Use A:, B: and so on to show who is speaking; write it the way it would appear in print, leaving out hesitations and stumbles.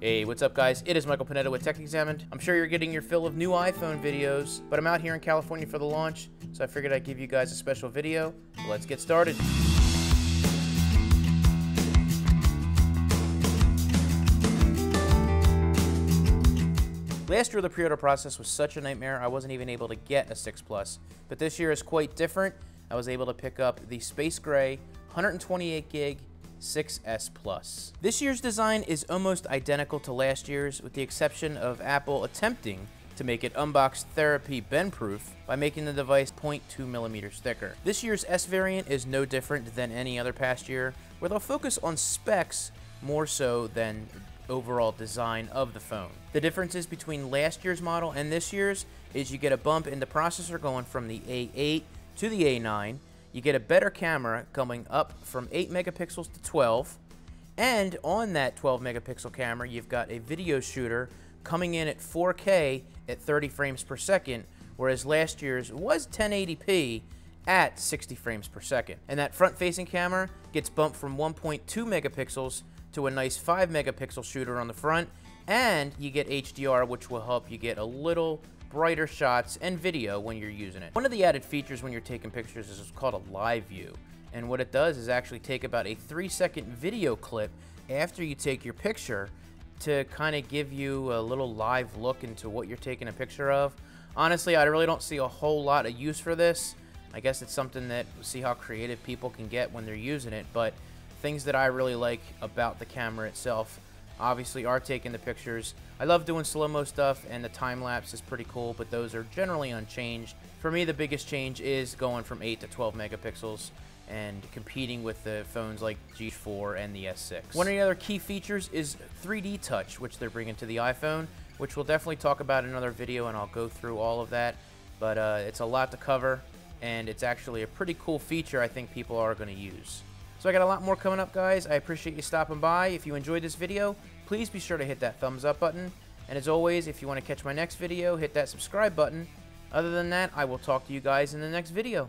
A: Hey, what's up guys? It is Michael Pineda with Tech Examined. I'm sure you're getting your fill of new iPhone videos, but I'm out here in California for the launch, so I figured I'd give you guys a special video. Let's get started. Last year the pre-order process was such a nightmare I wasn't even able to get a 6 Plus, but this year is quite different. I was able to pick up the Space Gray 128 gig 6S Plus. This year's design is almost identical to last year's, with the exception of Apple attempting to make it Unbox Therapy bend-proof by making the device 0.2 millimeters thicker. This year's S variant is no different than any other past year, where they'll focus on specs more so than overall design of the phone. The differences between last year's model and this year's is you get a bump in the processor going from the A8 to the A9, you get a better camera coming up from 8 megapixels to 12, and on that 12 megapixel camera you've got a video shooter coming in at 4K at 30 frames per second, whereas last year's was 1080p at 60 frames per second. And that front-facing camera gets bumped from 1.2 megapixels to a nice 5 megapixel shooter on the front, and you get HDR, which will help you get a little brighter shots and video when you're using it. One of the added features when you're taking pictures is what's called a live view, and what it does is actually take about a 3-second video clip after you take your picture to kind of give you a little live look into what you're taking a picture of. Honestly, I really don't see a whole lot of use for this. I guess it's something that we'll see how creative people can get when they're using it, but things that I really like about the camera itself obviously are taking the pictures. I love doing slow-mo stuff, and the time-lapse is pretty cool, but those are generally unchanged. For me, the biggest change is going from 8 to 12 megapixels and competing with the phones like G4 and the S6. One of the other key features is 3D Touch, which they're bringing to the iPhone, which we'll definitely talk about in another video, and I'll go through all of that, but it's a lot to cover, and it's actually a pretty cool feature I think people are going to use. So I got a lot more coming up, guys. I appreciate you stopping by. If you enjoyed this video, please be sure to hit that thumbs up button. And as always, if you want to catch my next video, hit that subscribe button. Other than that, I will talk to you guys in the next video.